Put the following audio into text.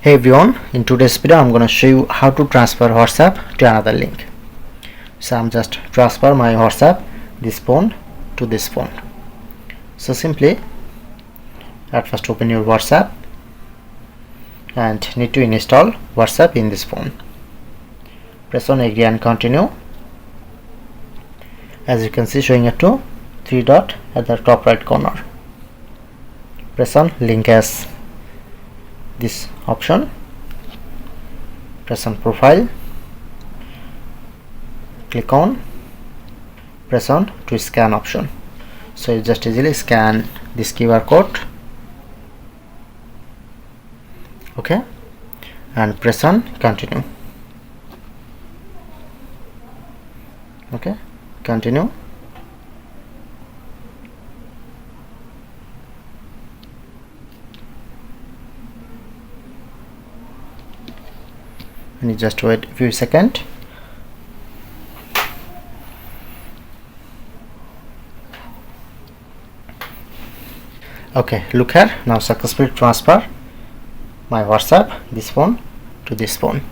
Hey everyone, in today's video I'm going to show you how to transfer WhatsApp to another link. So I'm just transfer my WhatsApp this phone to this phone. So simply at first open your WhatsApp and need to install WhatsApp in this phone. Press on agree and continue. As you can see, showing a three dot at the top right corner. Press on link as this option. Press on profile, click on, press on to scan option. So you just easily scan this QR code, okay, and press on continue. Okay, continue. And you just wait a few seconds. Okay, look here, now successfully transfer my WhatsApp this phone to this phone.